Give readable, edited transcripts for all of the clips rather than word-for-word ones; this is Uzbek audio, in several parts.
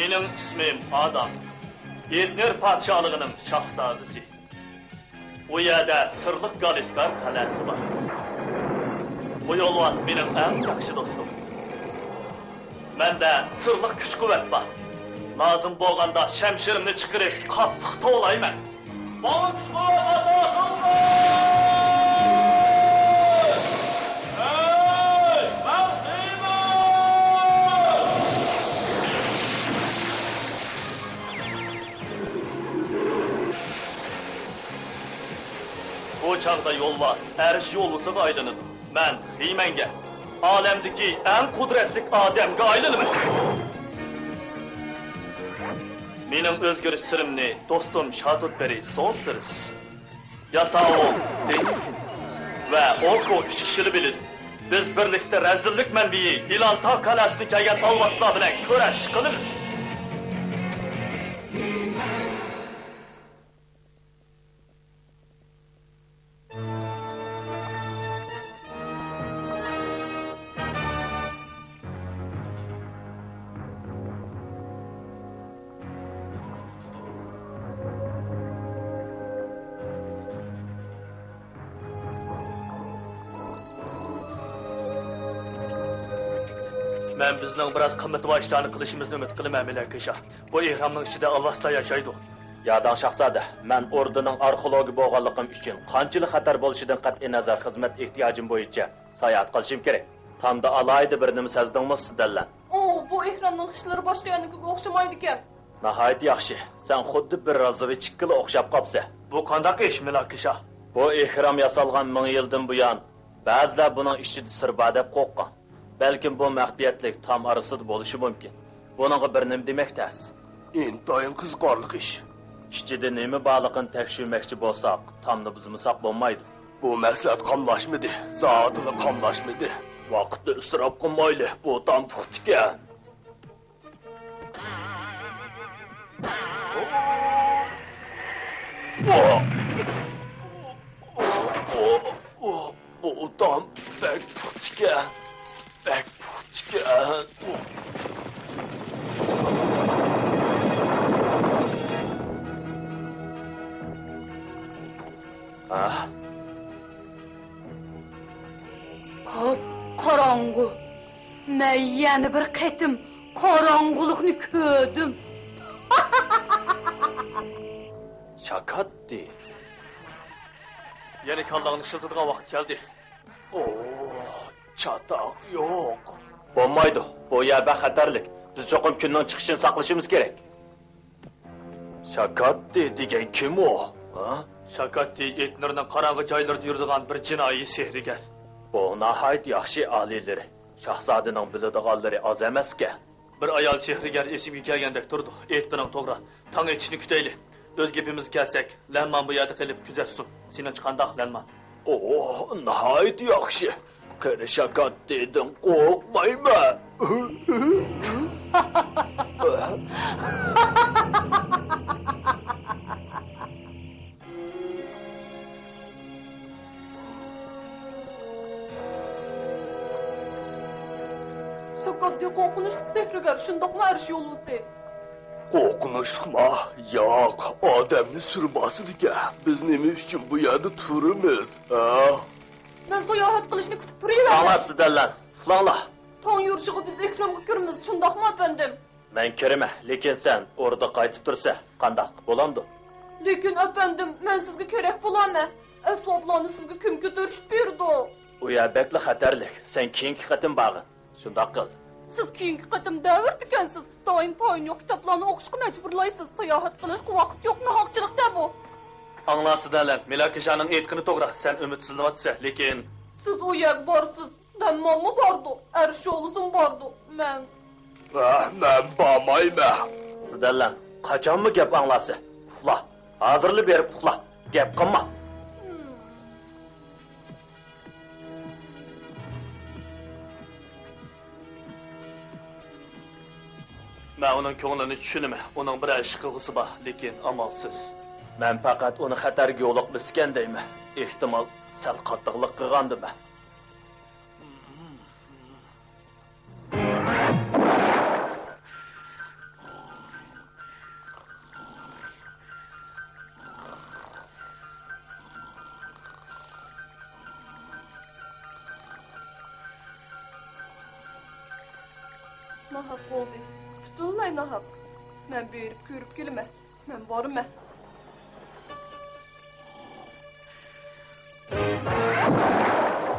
Benim ismim Adam. Etner padişahlığının şahzadesi. O yerdə Sırlıq Qaliskar qalası var. Bu yolvas benim en yaxşı dostum. Məndə sırlıq güc-qüvvət var. Lazım bolğanda şəmşirimni çıxırıb qatlıqda olayım mən. Bana güc-qüvvət atatındır! Hey! Mən Bu çağda yolvas, əriş yollusu qaylanıb. Mən Xiymenge, alemdeki en kudretlik Adem'e ayrılım. Benim özgürlük sırrımni dostum Şadut beri son sırış. Yasağı Denkin ve Orko üç kişili bilir. Biz birlikte rezillik menbiyi İlanta kalasını kelgen alvasla bilen köreş kılırız. Ben bizden biraz kıymeti var işlerini kılışımızı ümit kılım Melekişah. Bu ihramın içinde Allah'ta yaşaydı. Yadan şahzade, men ordunun arxeologi boğanlığım üçün qançılık xatar bolışıdan qat'i nazar xizmet ihtiyacım boyunca sayahat qilishim kerak. Tam da alaydı birini sezdinmi sizdenlen? Bu ihramın işleri başka yanıkıga oxşamaydı eken. Nahayet yaxşı. Sen xuddi bir razıveçikli oxşap qapsa. Bu qandaq iş Melekişah? Bu ihram yasalgan 1000 yıldan buyan, ba'zilar bunun içinde sırba deb qo'rqqan. Belki bu məxfiyyətlik tam arasıda bo'lishi mumkin. Bununla bir nim demek tez. İntayın qizqarlıq iş. İşçide nemi bağlıqını tekşürmekçi bolsaq, tamını buzmasak bolmaydı. Bu məsləhət qamlaşmadı, zadılı qamlaşmadı. Vaqtda ısraf qılmaylı, bu tam puxtikan. Bu tam bək puxtikan. Bək puxtikan. Ah. Karangu. Men yana bir qatim qorong'ulikni ko'rdim. Şakatdi. Yeni kallağını şıltıdığa vakit geldi. Çatak yok. Olmaydı. Bu yer xatarlik. Biz çoxum kundan chiqishini saqlashimiz kerak. Shakatdi degan kim o? Ha? Shakatdi Etner'nin qarang'i joylarda yuradigan bir jinoiy sehrigar. Bu nahayat yaxshi alileri. Shahzodaning biladiganlari az emas-ku. Bir ayol sehrigar esimga kelgandek turdi. Etner'ning to'g'ri. Tong etishni kutayli. Öz gepimiz kelsak, Lanman bu yerda qilib kuzatsin. Seni chiqandaq Lanman. Nahayat yaxshi. Qara Shakatdidan qo'rqmayman. Şakatdi qo'rqinchli sehrigar shundoqmi arish yo'lvisi? Qo'rqinchlikmi? Yo'q, odamni surmasiniga. Biz nima uchun bu yerda turimiz? Ben sayohat qilishni kutib turaman. Anlasıdırlar. Flanla. Tong yurishig'i biz Ekremga kirimiz, shundoqmi efendim? Men kirime, lekin sen orada qaytib tursa, qandaq bo'lamdi? Lekin efendim, men sizga kerak bo'laman. Asboblarni sizga kim ko'tarib berdi? U yer bekli xatarlik. Sen keyingi qatim bag'in. Shundoq qil. Siz keyingi qatim davr ekansiz. Doim yo'q kitoblarni o'qishga majburlaysiz. Sayohat qilishga vaqt yo'q, nohaqchilikda bu. Anlasıdırlar. Melekişah'nın etkini to'g'ri. Sen ümitsizlanatsa, lekin siz u yer borsiz. Dammammi bordi? Arsho'lizim bordi. Men bormayman. Sizlarlar, qachonmi gap anglasi? Uxla. Hozirli berib uxla. Gap qilma. Ben onun ko'nglini tushunaman. Onun bir ishqig'usi bor, lekin amalsiz. Men faqat uni xatarga yo'liq bisgan deyman. Ehtimol sal qattiqlik qilgandim. Nahaq oldu. Tutunlay nahaq. Men berip körüp gelime. Men barıma.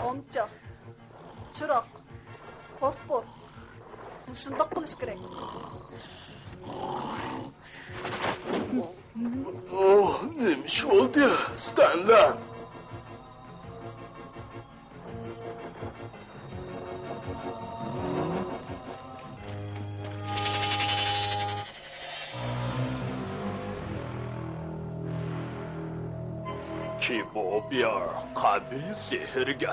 Amca. Çırak. Paspor. Muşundaq qilish kerak. Oh, neymiş oldu? Stanlan. Ki bu bir kabil zehirge.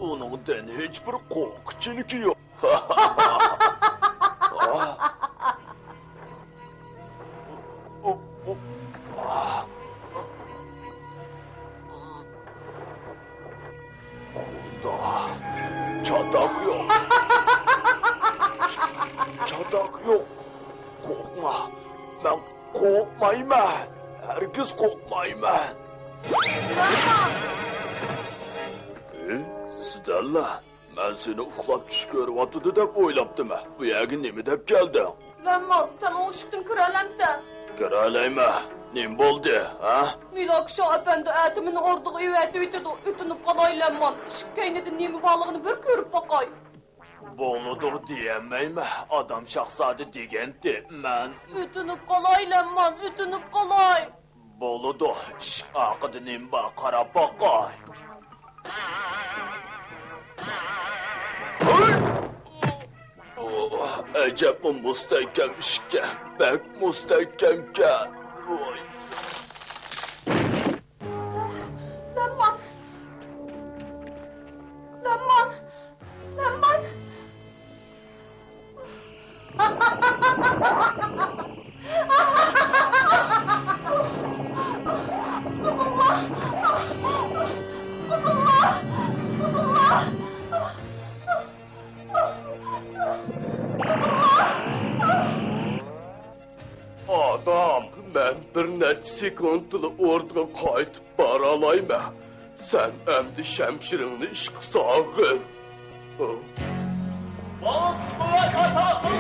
Onundan hiçbir korkuçuluk yok. Kuda. Çatak yok. Çatak yok. Korkma. Ben korkmayım. Herkes korkmayım. Stella, ben seni uxlab tush ko'ryaptidi deb o'ylabdim. Bu yerga nima deb kelding? Lemman, sen o ışıktan kıralemsen. Kiralayma. Nim bo'ldi, ha? Milakşa efendi etimini orduğa üveti ütüdü. Ütünüp kalay Lemman. Işık kaynadın nemi balığını bir körüp bakay. Bo'ludi diyemeyme. Adam şahzade degendi. Men Ütünüp kalay Lemman, ütünüp kalay. bo'ludi. Aqidi nimba qarab boqay. Acaba mustahkem işke. Bek mustahkemken. Vay. Lemman. Lemman. Lemman. Adam, ben bir neçə sekundlu orduğa qayıtıb baralayma. Sen əmdi şəmşirini işqi sağın. Boks kuvvet atakı!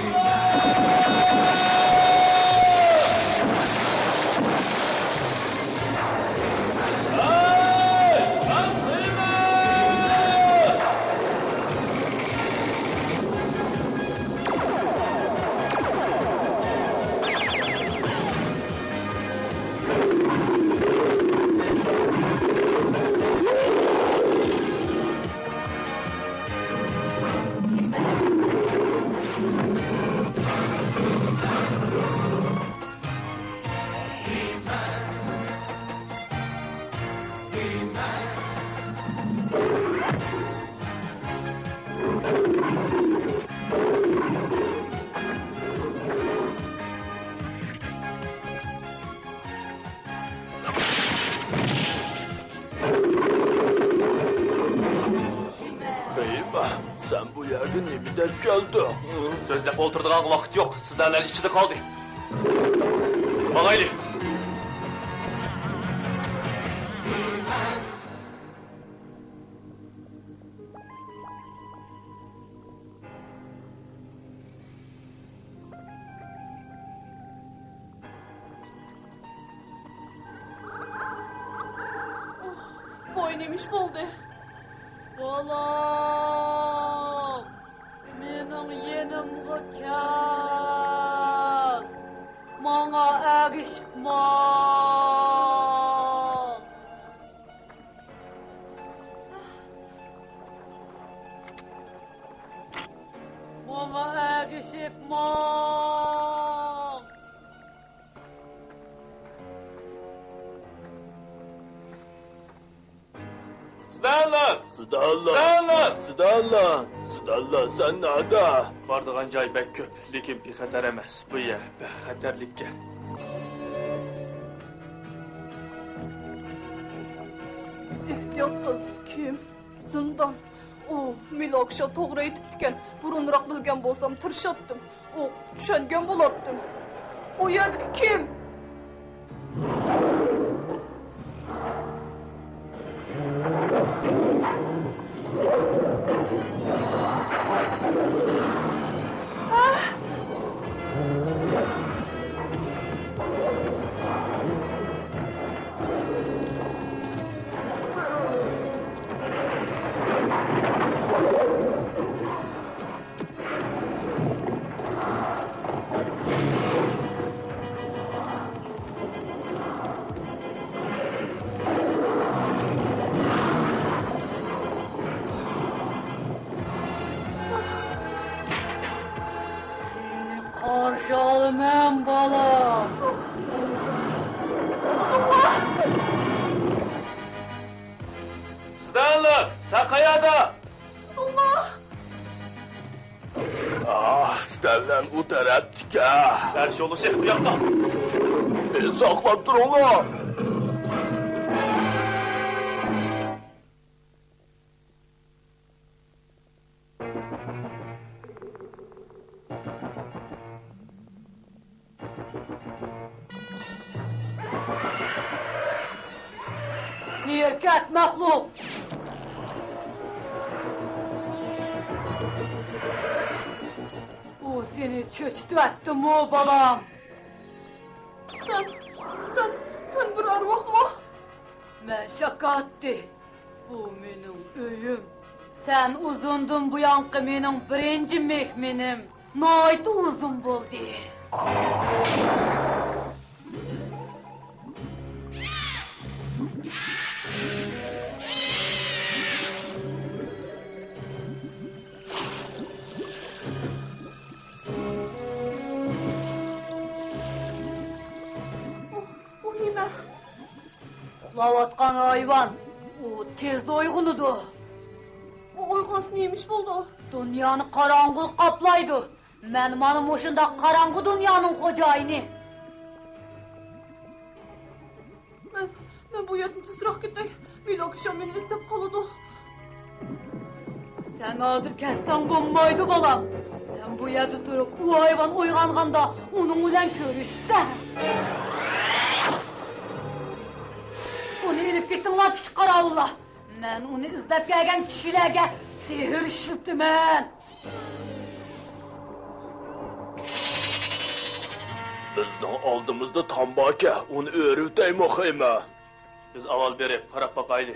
Sen bu yerden nemiden geldin. Sözlep oturduğun vakit yok. Sizlerle içinde kaldı. Bağaylı. Boy neymiş oldu? Balam. Mening yenimga kel. Manga erişma. Manga erişma. Stella! Stella! Stella sen nerede? Bardığın cay bek köp. Lekin bir xatar emas. Bu yer bexatarlikka. Ehtiyat qil. Kim? Zindan. Oh, Milakşa to'g'ri aytibdikan. Burunroq bilgan bo'lsam tirshatdim. O'qib tushungan bo'lardim. U yerdagi kim? Ah! Alımen balam. Stanley, sen kayada. Stellan o tarafdiki. Her şey olursa bu yakta. Men saqlab tur onu. Niyerkat mahluk. O seni çöçtüttü mu balam? Sen bir arvah mı? Ben şaka etti. Bu benim öyüm. Sen uzundun bu yankı benim birinci mehmenim. Nayt uzun buldu. O neyme? Uxlavatqan hayvan. O tez oyğunudu. O oyğası neymiş buldu? Dünyanı karanlık kaplaydı. Men manım oşunda karanlık dünyanın hocayını. Ben bu yerden tezrak gittim. Bir akşam beni istep kalıdı. Sen hazır kessen bombaydı balam. Sen bu yerde durup bu hayvan uyğanganda onun bilen görüşsen. Onu elip gittin lan küçük qaravullar. Ben onu izlep gelgen kişilerge sihir işiltimen. Bizning oldimizda tambaka, uni o'rib muhimi. Biz aval berip qarab bakaylı.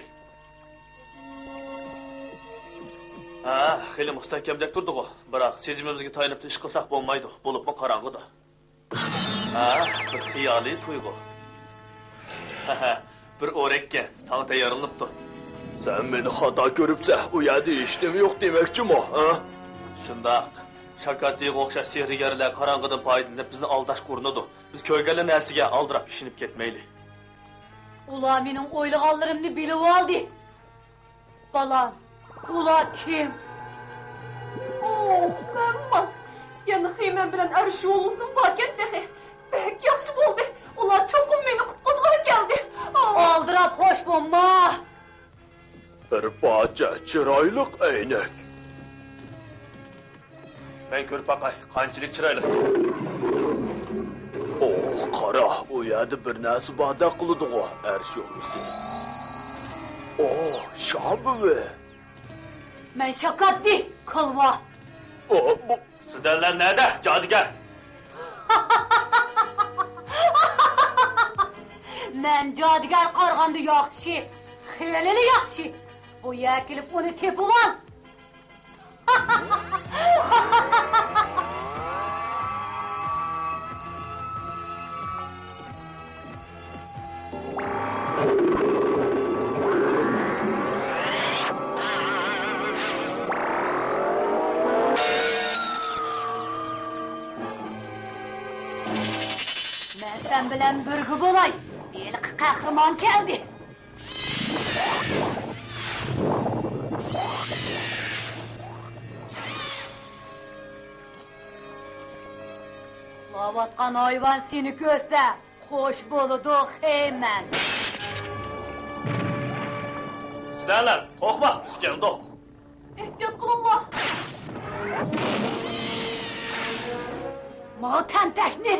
Ha, xeyli mustahkemdek durduq o. Biroq sezimimizga tayinib ish qilsak bo'lmaydi. Bo'libmi qarang'ida. Ha, bir xiyoliy tuyg'u. Bir o'rekka sana tayyorlanibdi. Sen meni xato ko'ribsan, u yerda hech nima yo'q demoqchimi, ha? Shundoq. Shakatiga o'xshash sehrgarlar qarang'idan foydalanib bizni aldash ko'rinadi. Biz ko'rgan narsaga aldirab ishinib ketmaylik. Ular mening o'ylaganlarimni bilib oldi. Balam, ular kim? Oh, Lemman. Yana Heymen bilan arshi olsun bakan dehi. Pek yaxshi bo'ldi. Ular cho'qim meni qutqizg'ili keldi. Aldirab xo'sh bo'lma. Bir parcha chiroyli aynak. Ben ko'rib bakay, qanchalik chiroyli. Oh, qara, u yerda bir narsa bada qildi-ku, arsh yo'lisi. Oh, shabuvi. Men shakatdi, qilva. Oh, bu Sizlarlar nerede? Cadugar. Men jodigar qarg'andi yaxshi. Xeyli yaxshi. Bu yer kelib uni tepivan. Men sen bilan birga bo'lay. Eliq qahramon keldi. Uxlayotgan hayvon seni ko'rsa, xo'sh bo'ladi, Heyman. Sizlarlar, qo'rqma, biz keldik. Ehtiyot qilinglar. Motan takni.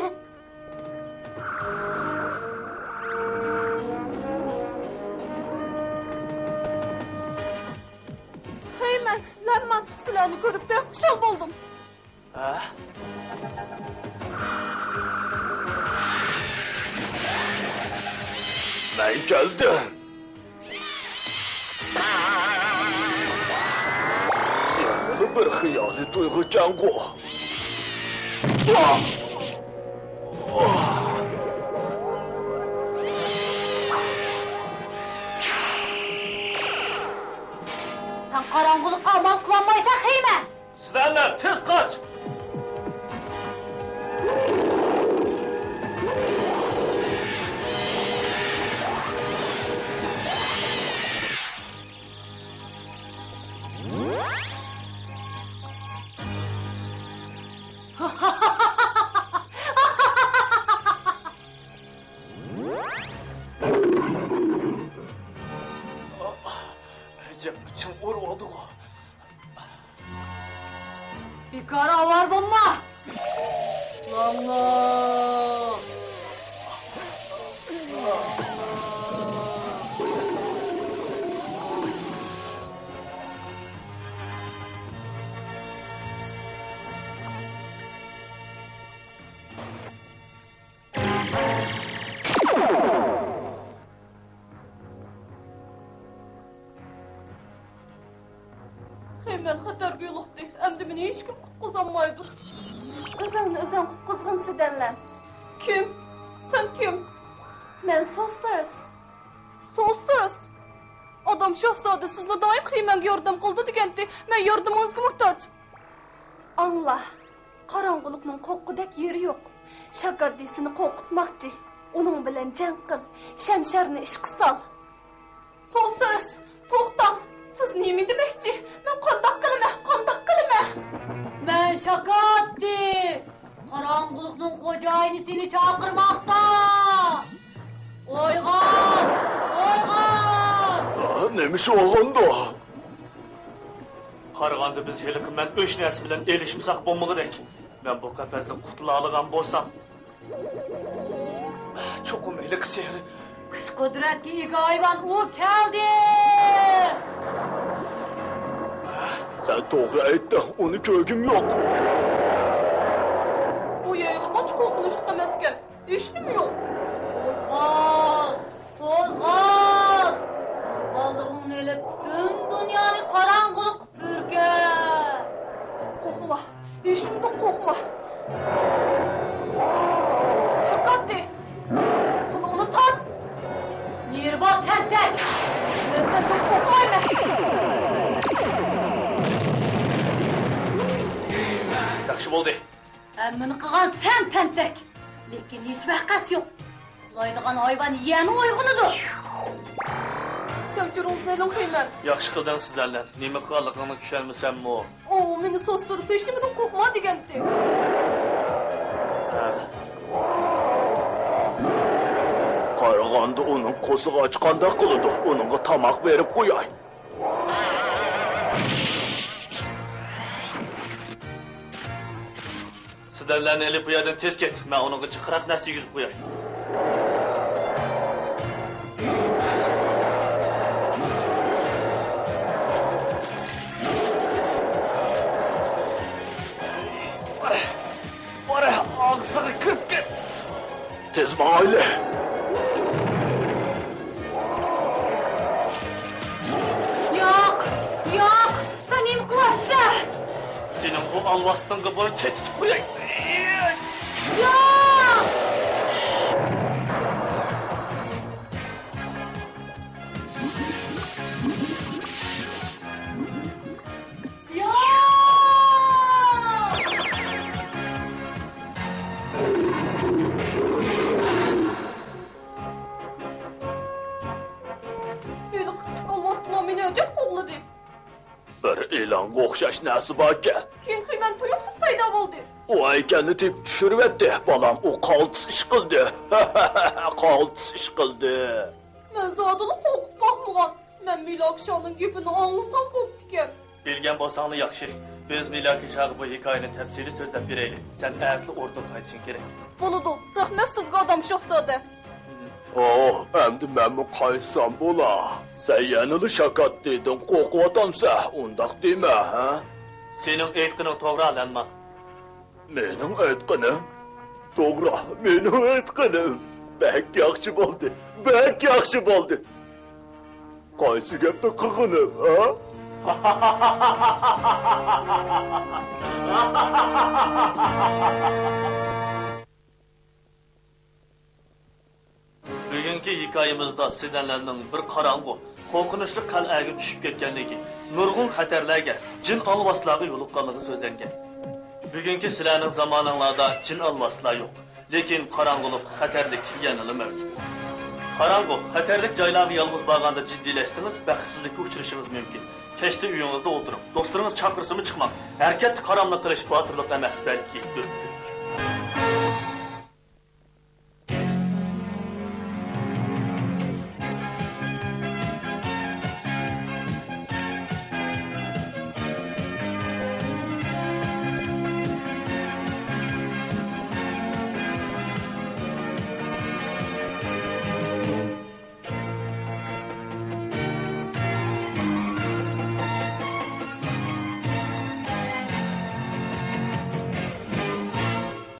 Heyman, Lemman, sizlarni ko'rib ben xushal bo'ldim. Ha? men keldim. Yana bir xiyoliy tuyg'u ekan-ku. Sen qarang'ulikqa amal qilolmaysan, Heyman. Sizlarlar, tez qoch. Gece için uğradı o. Bir kara var bomba. Allah. Hemen xatarga yo'liqdi. Endi meni hech kim qutqizolmaydi. O'zingni o'zing qutqizg'inchi danlan. Kim? Sen kim? Men Sosters. Sosters. Adam şahzade sizle daim qiymanga yordam qildi degandi. Men yordamingizga muhtoj. Angla. Qorong'ulikning qo'qqidek yeri yo'q. Shakaddisini qo'rqitmoqchi. Uning bilan jang qil. Shamsharni ishqa sol. Sosters, to'xtang. Siz nima demoqchi? Men qandoq qilaman? Ben Şakaddi. Karanlıkның xo'jayini seni chaqirmoqda. Oyg'on! Oyg'on! Neymiş oğlandı o? Qaraganda biz heliqi men o'sh narsa bilan elishmasak bo'lmag'idek. Men bu qafasdan qutula olgan bo'lsam, cho'qim heliq sehri Kuch qudratga ega hayvon u keldi. Sen doğru aytding, onu ko'rgim yo'q. Bu hech qancha qo'rqinchli emaskan. Eshitdim yo'q. Qo'zg'al! Qo'zg'al! Qurbonlig'ingni elib butun dunyoni qorong'ulik purkan. Qo'rqma. Eshitdim, qo'rqma. Shakaddi. Qulog'ini tart. Nirbo tentek! Men sendan qo'rqmayman. yaxshi bo'ldi. Buni qilgan sen tentek. Lekin hech vaqt yo'q. Uxlaydigan hayvon yana uyg'onidir. Shamchiringizni elim qiyman. Yaxshi qilding sizlarlar. Nima qilganligini tushunmasammi? Oo, meni Sosters hech nimadan qo'rqma degandi. Qaraganda onun qo'sig'i ochqanda qiladi, onunga tamoq berib qo'yay. Sizlarlarni elib bu yerdan tez ket. Men uningga chiqroq narsa yuzib qo'yay. Bora, og'zig'i kirib ket. Tez mahalle. Yo'q! Yo'q! Sen nima qilyapsan? Senin bu alvastığını bunu tehdit qo'yay. Yo'q! Meni kichik olvosdilar meni ajab qo'g'ladi. Bir e'longa o'xshash narsa borkan. Keyin qiyman tuyuqsiz paydo bo'ldi. O aykanni tep tushirib etdi. Balam o qaltis ish qildi. Qaltis ish qildi. Men zodini qo'rqib boqmagan. Men Milokshonning gapini anglasam bo'pti ekan. Bilgen bolsağını yaxshi. Biz Milaki Şahı bu hikayeni tepsili sözlep bireyli. Sen erkli ordu qaytışın gerek. Bo'ladi. Rahmat sizga odam shahzoda. Oh, endi men mi qaytsam bo'la? Sen yanılı shakat dedin, qo'rqyotamsa, undaq dema, ha? Senin aytqaning to'g'ri alanma. Mening aytqinim? To'g'ri, mening aytqinim. Bak yaxshi bo'ldi. Bak yaxshi bo'ldi. Qaysi gapda qilganim, ha? Bugünkü hikayemizde sizlerinin bir qarang'u, qo'rqinchli qal'aga tushib ketganligi, nurg'un xatarlarga, jin alvaslariga yo'liqqanligi so'zlangan. Bugungi sizlarning zamoninglarda jin alvaslar yo'q, lekin qarang'ulik, xatarlik yanada mavjud. Qarang'u, xatarlik joylarga yolg'iz borganda jiddiylashdingiz, baxtsizlikka uchrashingiz mumkin. Kechda uyingizda o'tirib, do'stlaringiz chaqirsimi chiqmang. Harakatni qaramlik qilish botirlik emas, balki dürtlük.